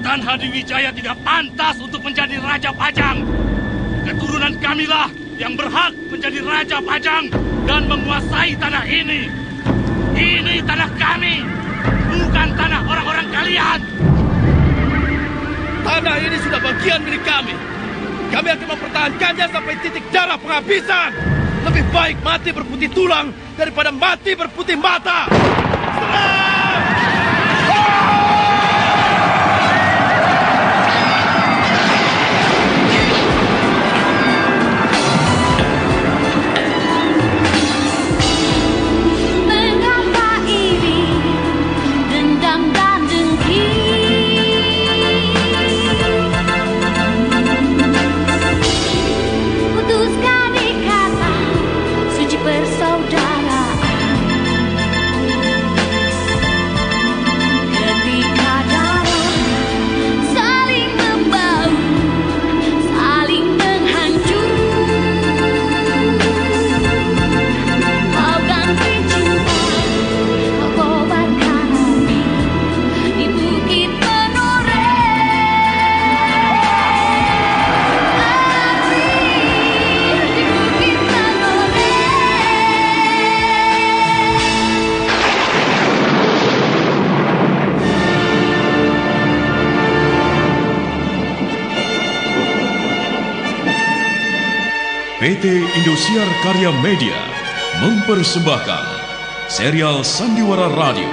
Sultan Hadiwijaya tidak pantas untuk menjadi Raja Pajang. Keturunan kamilah yang berhak menjadi Raja Pajang dan menguasai tanah ini. Ini tanah kami, bukan tanah orang-orang kalian. Tanah ini sudah bagian milik kami. Kami akan mempertahankannya sampai titik darah penghabisan. Lebih baik mati berputih tulang daripada mati berputih mata. Serang! PT Indosiar Karya Media mempersembahkan serial Sandiwara Radio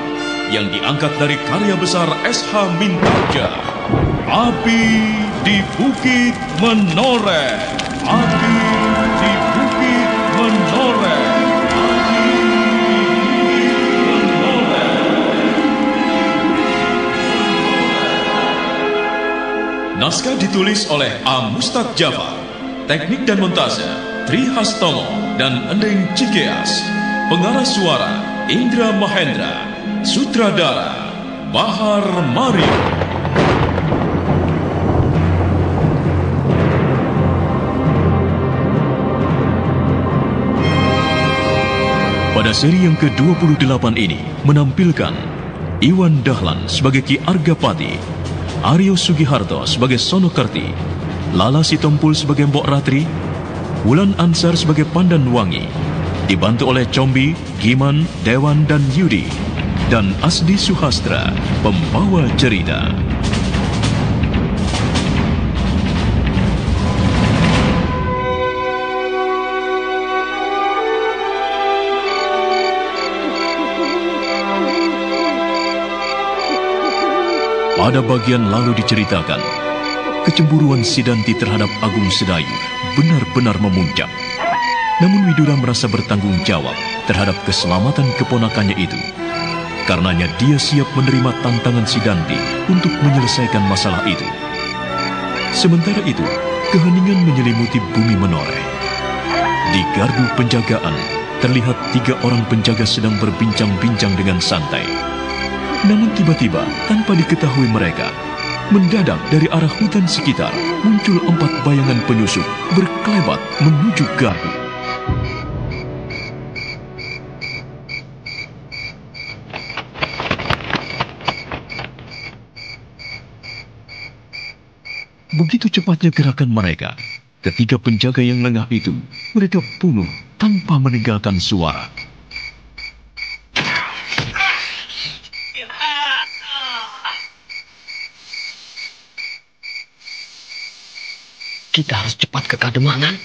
yang diangkat dari karya besar S.H. Mintarja, Api di Bukit Menoreh. Api di Bukit Menoreh. Api di Bukit Menoreh. Naskah ditulis oleh A. Mustaq Jafar. Teknik dan montase Tri Hastomo dan Ending Cikeas. Pengarah suara Indra Mahendra. Sutradara Bahar Mario. Pada seri yang ke-28 ini menampilkan Iwan Dahlan sebagai Ki Argapati, Aryo Sugiharto sebagai Sonokerti, Lala Sitompul sebagai Mbok Ratri, Wulan Ansar sebagai Pandan Wangi, dibantu oleh Combi, Giman, Dewan, dan Yudi, dan Asdi Suhastra, pembawa cerita. Pada bagian lalu diceritakan, kecemburuan Sidanti terhadap Agung Sedayu benar-benar memuncak. Namun Widura merasa bertanggung jawab terhadap keselamatan keponakannya itu. Karenanya dia siap menerima tantangan Sidanti untuk menyelesaikan masalah itu. Sementara itu, keheningan menyelimuti bumi Menoreh. Di gardu penjagaan, terlihat 3 orang penjaga sedang berbincang-bincang dengan santai. Namun tiba-tiba, tanpa diketahui mereka, mendadak dari arah hutan sekitar muncul 4 bayangan penyusup berkelebat menuju gardu. Begitu cepatnya gerakan mereka, ketiga penjaga yang lengah itu mereka bunuh tanpa meninggalkan suara. Kita harus cepat ke Kademangan.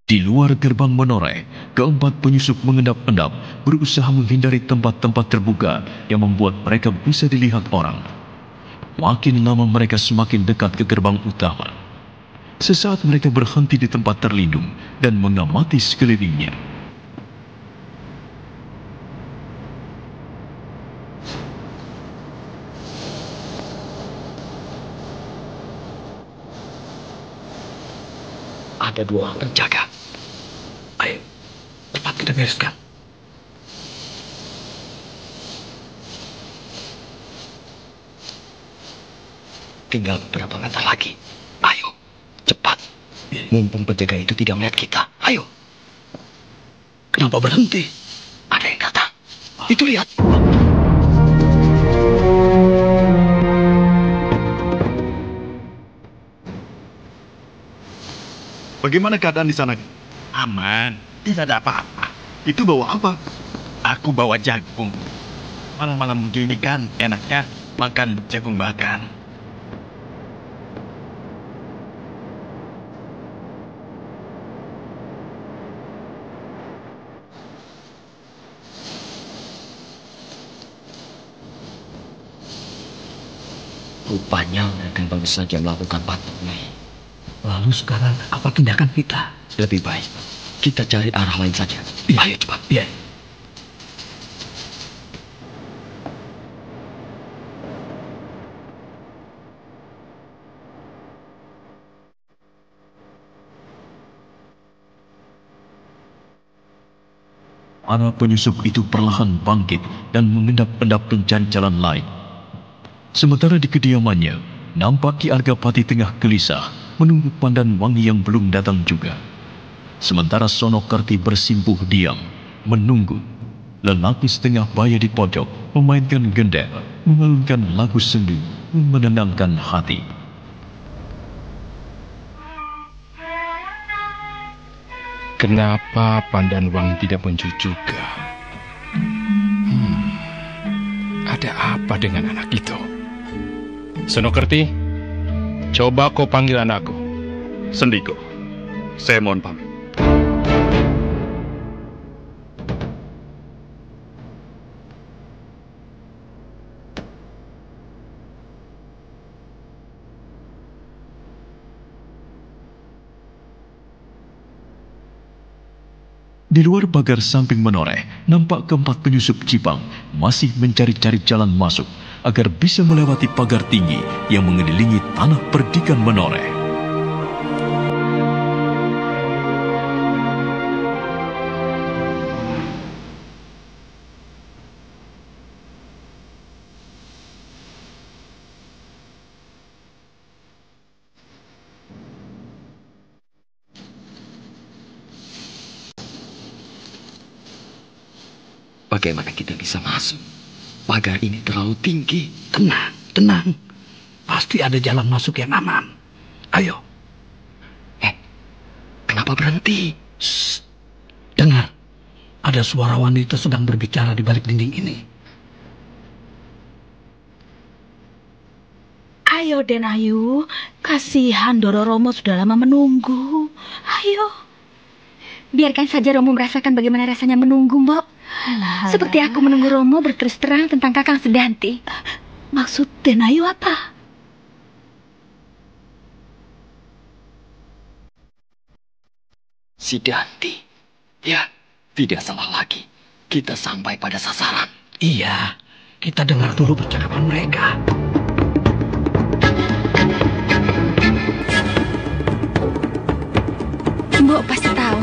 Di luar gerbang Menoreh, keempat penyusup mengendap-endap berusaha menghindari tempat-tempat terbuka yang membuat mereka bisa dilihat orang. Makin lama mereka semakin dekat ke gerbang utama. Sesaat mereka berhenti di tempat terlindung dan mengamati sekelilingnya. ada 2 orang penjaga. Ayo, cepat kita bereskan. Tinggal beberapa langkah lagi. Ayo, cepat. Mumpung penjaga itu tidak melihat kita. Ayo. Kenapa berhenti? Ada yang datang. Itu lihat. Bagaimana keadaan di sana? Aman, tidak ada apa-apa. Itu bawa apa? Aku bawa jagung. Malam-malam begini kan enaknya makan jagung bakar. Rupanya Raden baru saja melakukan patroli. Lalu sekarang apa tindakan kita? Lebih baik kita cari arah lain saja. Ya. Ayo cepat. Ya. Para penyusup itu perlahan bangkit dan mengendap-endap mencari jalan lain. Sementara di kediamannya, nampak Ki Argapati tengah gelisah menunggu Pandan Wangi yang belum datang juga. Sementara Sonokerti bersimpuh diam, menunggu. Lelaki setengah baya di pojok memainkan gendang, mengalunkan lagu sendu, menenangkan hati. Kenapa Pandan Wangi tidak muncul juga? Ada apa dengan anak itu? Sonokerti, coba kau panggil anakku. Sendiko, saya mohon pamit. Di luar pagar samping menoreh, nampak keempat penyusup Cipang masih mencari-cari jalan masuk agar bisa melewati pagar tinggi yang mengelilingi tanah perdikan menoreh. Bagaimana kita bisa masuk? Pagar ini terlalu tinggi. Tenang, tenang. Pasti ada jalan masuk yang aman. Ayo. Kenapa berhenti? Shh. Dengar. Ada suara wanita sedang berbicara di balik dinding ini. Ayo Den Ayu, kasihan Doro Romo sudah lama menunggu. Ayo. Biarkan saja Romo merasakan bagaimana rasanya menunggu, Mbok. Alah. Seperti aku menunggu Romo berterus terang tentang Kakang Sedanti. Maksud Den Ayu apa? Sedanti. Ya, tidak salah lagi. Kita sampai pada sasaran. Iya, kita dengar dulu percakapan mereka. Mbok pasti tahu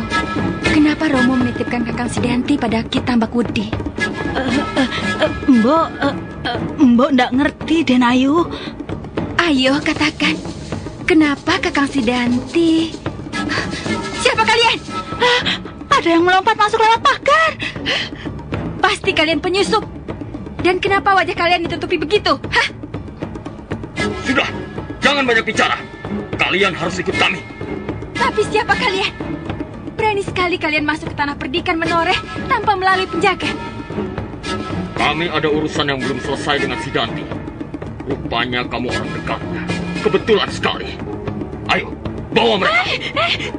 kenapa Romo menitipkan Kakang Sedanti pada Ki Tambak Wudi. Mbok ndak ngerti Den Ayu. Ayo katakan, kenapa Kakang Sedanti? Siapa kalian? Ada yang melompat masuk lewat pagar. Pasti kalian penyusup. Dan kenapa wajah kalian ditutupi begitu? Hah? Sudah, jangan banyak bicara. Kalian harus ikut kami. Tapi siapa kalian? Berani sekali kalian masuk ke tanah perdikan menoreh tanpa melalui penjaga. Kami ada urusan yang belum selesai dengan Sedanti. Rupanya kamu orang dekatnya. Kebetulan sekali. Ayo, bawa mereka.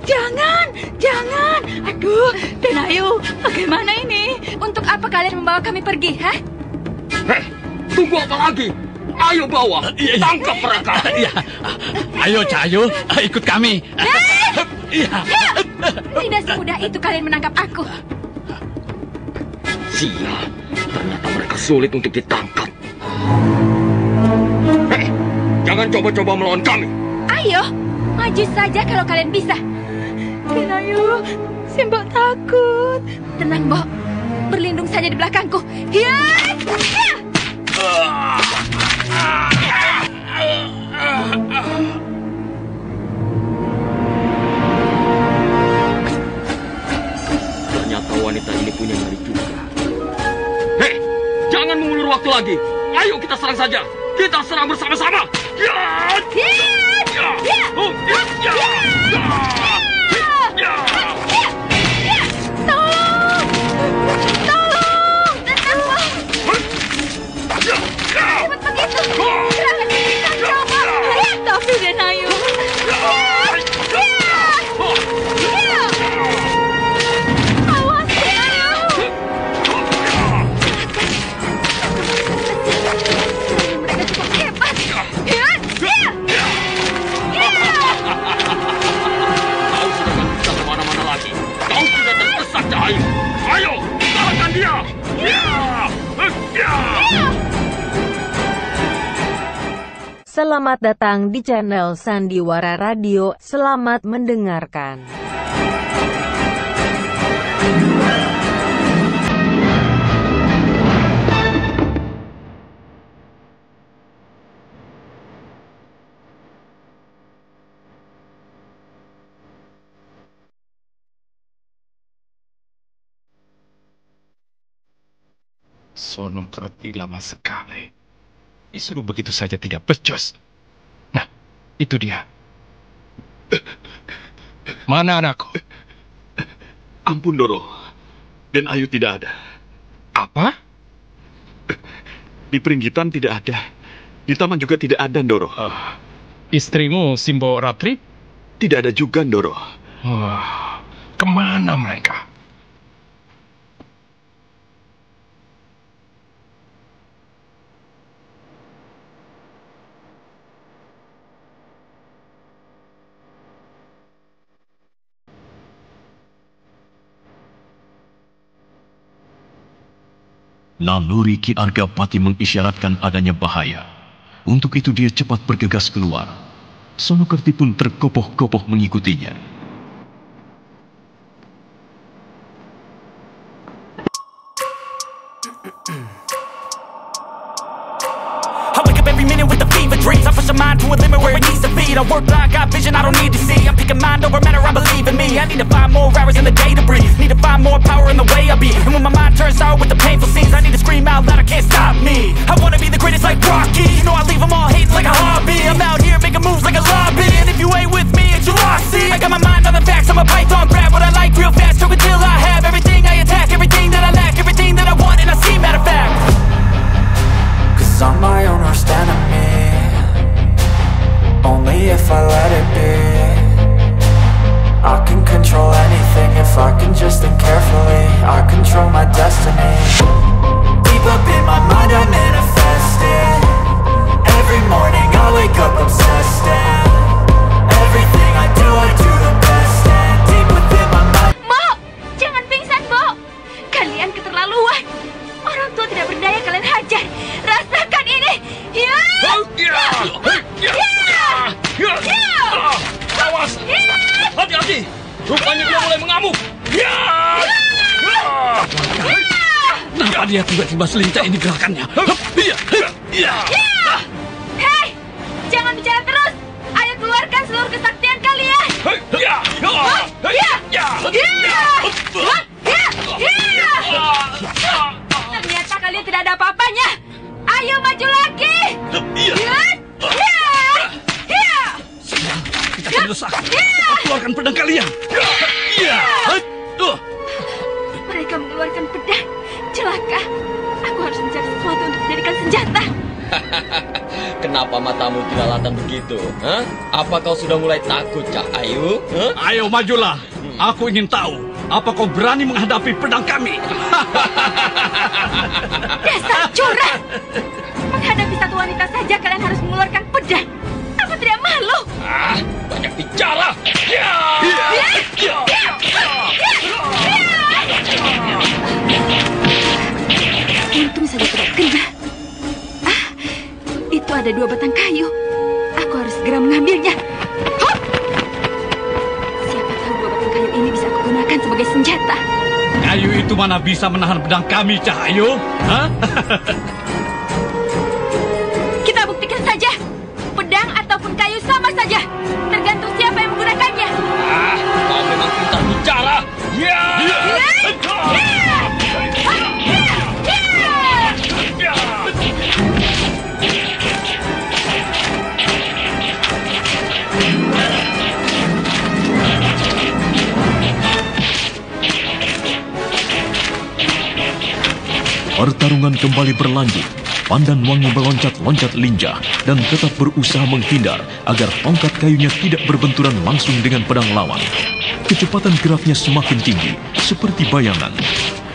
Jangan. Aduh, Den Ayu, bagaimana ini? Untuk apa kalian membawa kami pergi, hah? Tunggu apa lagi? Ayo bawa, tangkap mereka. Ayo Cahayu, ikut kami. Tidak semudah itu kalian menangkap aku. Sial, ternyata mereka sulit untuk ditangkap. Jangan coba-coba melawan kami. Ayo, maju saja kalau kalian bisa. Ayu, Simbok takut. Tenang, Mbok. Berlindung saja di belakangku. Ya! Ternyata wanita ini punya nyali juga. Hei, jangan mengulur waktu lagi. Ayo kita serang saja. Kita serang bersama-sama. Ya! Ya! Ya! Oh, ya! Ya! Ya! Tolong! Tolong! Cepat begitu. Gerakan kita coba. Tapi Den Ayu. Awas, Den Ayu. Mereka cukup hebat. Kau sudah tak bisa kemana-mana lagi. Kau sudah terdesak, Cahayu. Ayo, kalahkan dia. Ya! Ya! Selamat datang di channel Sandiwara Radio. Selamat mendengarkan. Sonokerti lama sekali. Disuruh begitu saja tidak becus. Nah, itu dia. Mana anakku? Ampun, Doro. Den Ayu tidak ada. Apa? Di Pringgitan tidak ada. Di taman juga tidak ada, Doro. Istrimu, Simbo Ratri? Tidak ada juga, Doro. Kemana mereka? Naluri Ki Argapati mengisyaratkan adanya bahaya. Untuk itu dia cepat bergegas keluar. Sonokerti pun tergopoh-gopoh mengikutinya. I wake up every minute with the fever dreams. I push my mind to a limit where it needs to feed. I work blind, got vision I don't need to see. I'm picking mind over matter, I believe in me. I need to find more hours in the day to breathe. Need to find more power in the way I be. And when my mind turns sour with the painful scenes, I need to scream out loud, I can't stop me. I wanna be the greatest like Rocky. You know I leave them all hating like a hobby. I'm out here making moves like a lobby. And if you ain't with me, it's your loss, see. I got my mind on the facts, I'm a python, grab what I like real fast. Choke until I have everything I attack, everything that I lack, everything that I want, and I see, matter of fact. Cause I'm my own worst enemy. Only if I let it be. I can control anything if I can just think carefully. I control my destiny. Deep up in my mind I manifest it. Every morning I wake up obsessed, and everything I do the best. And deep within my mind. Mbok, jangan pingsan, Mbok. Kalian keterlaluan. Orang tua tidak berdaya kalian hajar. Rasakan ini. Ya! Awas! Hati-hati! Rupanya dia mulai mengamuk. Kenapa dia tiba-tiba selintak ini gerakannya? Hei! Jangan bicara terus. Ayo keluarkan seluruh kesaktian kalian. Ternyata kalian tidak ada apa-apanya. Ayo maju lagi. Kita mendesak. Keluarkan pedang kalian. Mereka mengeluarkan pedang. Celaka. Aku harus mencari sesuatu untuk dijadikan senjata. Kenapa matamu jelalatan begitu? Hah? Apa kau sudah mulai takut, Cak Ayu? Huh? Ayo majulah. Aku ingin tahu, apa kau berani menghadapi pedang kami? Dasar curang! Menghadapi satu wanita saja kalian harus mengeluarkan pedang. Apa tidak malu? Banyak bicara. Untung saja tidak kena. Itu ada 2 batang kayu. Aku harus segera mengambilnya. Siapa tahu 2 batang kayu sebagai senjata. Kayu itu mana bisa menahan pedang kami, Cahayu? Hah? Kita buktikan saja. Pedang ataupun kayu sama saja. Tergantung siapa yang menggunakannya. Kau memang pintar bicara. Pertarungan kembali berlanjut. Pandanwangi meloncat-loncat lincah dan tetap berusaha menghindar agar tongkat kayunya tidak berbenturan langsung dengan pedang lawan. Kecepatan geraknya semakin tinggi, seperti bayangan.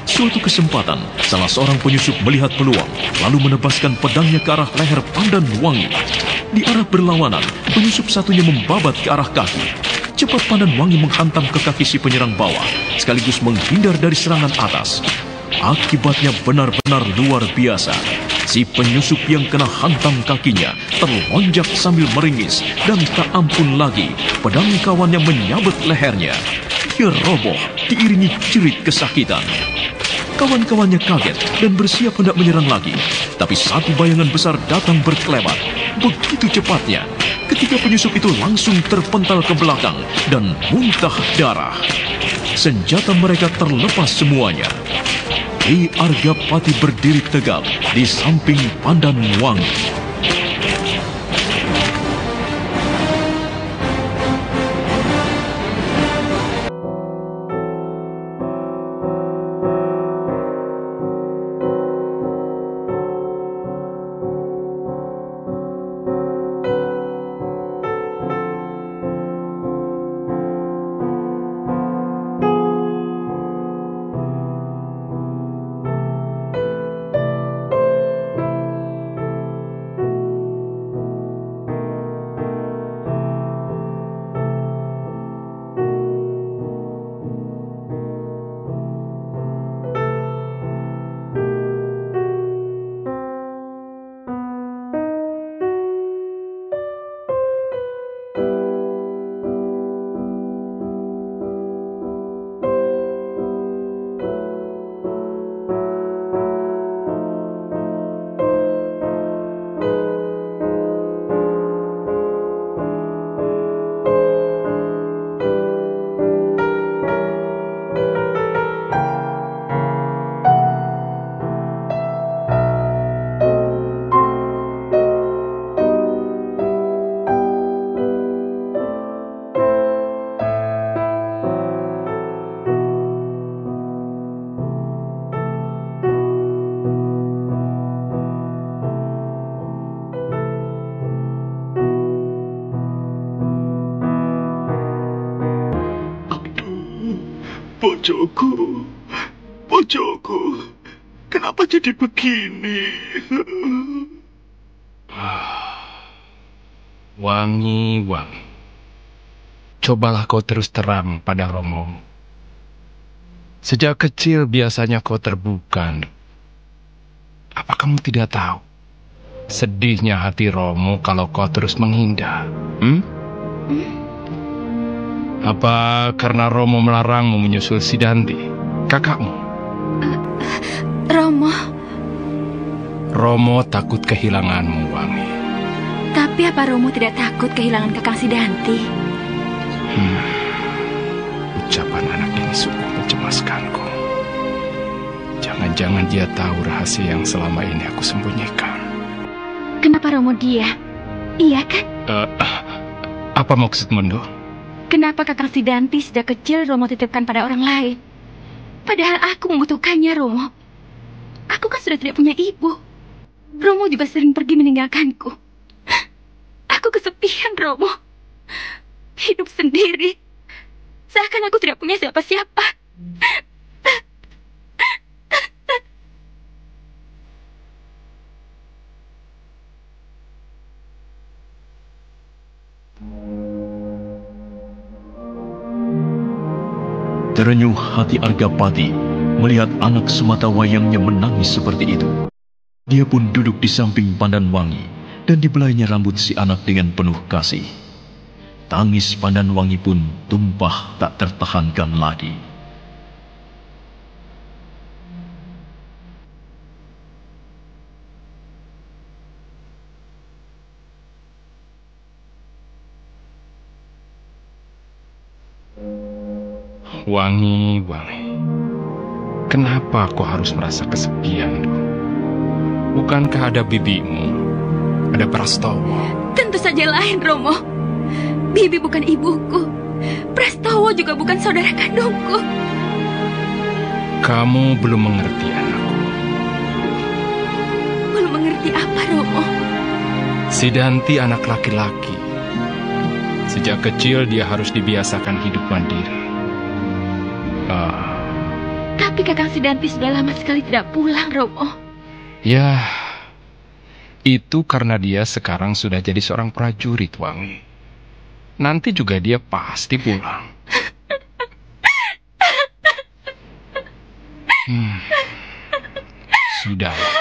Suatu kesempatan, salah seorang penyusup melihat peluang, lalu menebaskan pedangnya ke arah leher Pandanwangi. Di arah berlawanan, penyusup satunya membabat ke arah kaki. Cepat Pandanwangi menghantam ke kaki si penyerang bawah, sekaligus menghindar dari serangan atas. Akibatnya benar-benar luar biasa. Si penyusup yang kena hantam kakinya terlonjak sambil meringis, dan tak ampun lagi, pedang kawannya menyabet lehernya. Dia roboh diiringi jerit kesakitan. Kawan-kawannya kaget dan bersiap hendak menyerang lagi. Tapi satu bayangan besar datang berkelebat. Begitu cepatnya, ketika penyusup itu langsung terpental ke belakang dan muntah darah. Senjata mereka terlepas semuanya. Ki Argapati berdiri tegap di samping Pandanwangi. Bojoku, kenapa jadi begini? Wangi, cobalah kau terus terang pada Romo. Sejak kecil biasanya kau terbuka. Apa kamu tidak tahu sedihnya hati Romo kalau kau terus menghindar? Apa karena Romo melarangmu menyusul Sidanti, kakakmu? Romo takut kehilanganmu, Wangi. Tapi apa Romo tidak takut kehilangan Kakang Sidanti? Ucapan anak ini sungguh mencemaskanku. Jangan-jangan dia tahu rahasia yang selama ini aku sembunyikan. Kenapa Romo dia? Iya kan? Apa maksudmu, Ndo? Kenapa Kakang Sidanti sejak kecil Romo titipkan pada orang lain? Padahal aku membutuhkannya, Romo. Aku kan sudah tidak punya ibu. Romo juga sering pergi meninggalkanku. Aku kesepian, Romo. Hidup sendiri. Seakan aku tidak punya siapa-siapa. Terenyuh hati Argapati melihat anak sematawayangnya menangis seperti itu. Dia pun duduk di samping Pandanwangi dan dibelainya rambut si anak dengan penuh kasih. Tangis Pandanwangi pun tumpah tak tertahankan lagi. Wangi. Kenapa kau harus merasa kesepian? Bukankah ada bibimu? Ada Prastowo? Tentu saja lain, Romo. Bibi bukan ibuku. Prastowo juga bukan saudara kandungku. Kamu belum mengerti, anakku. Belum mengerti apa, Romo? Sidanti anak laki-laki. Sejak kecil dia harus dibiasakan hidup mandiri. Tapi Kakang Sidanti sudah lama sekali tidak pulang, Romo. Ya, itu karena dia sekarang sudah jadi seorang prajurit, Wangi. Nanti juga dia pasti pulang. Sudahlah.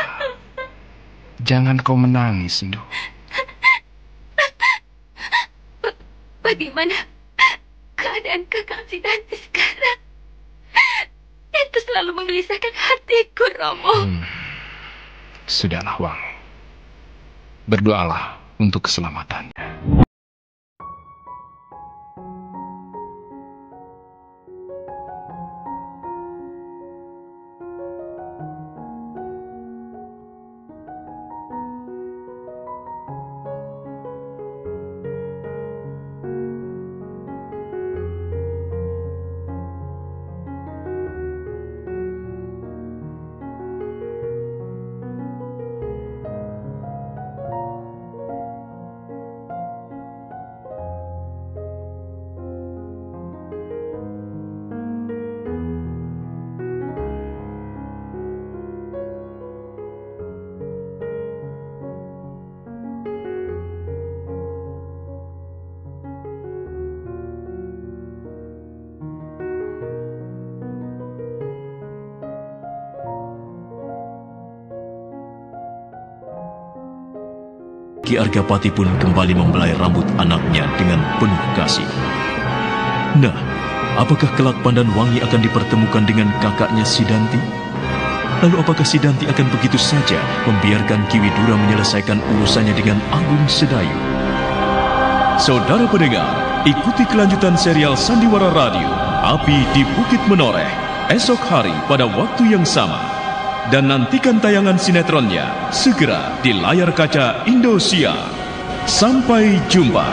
Jangan kau menangis, Ndu. Bagaimana keadaan Kakang Sidanti sekarang? Itu selalu menggelisahkan hatiku, Romo. Sudahlah, Wangi. Berdoalah untuk keselamatannya. Ki Argapati pun kembali membelai rambut anaknya dengan penuh kasih. Nah, apakah kelak Pandan Wangi akan dipertemukan dengan kakaknya Sidanti? Lalu apakah Sidanti akan begitu saja membiarkan Ki Widura menyelesaikan urusannya dengan Agung Sedayu? Saudara pendengar, ikuti kelanjutan serial Sandiwara Radio, Api di Bukit Menoreh, esok hari pada waktu yang sama. Dan nantikan tayangan sinetronnya segera di layar kaca Indosiar. Sampai jumpa.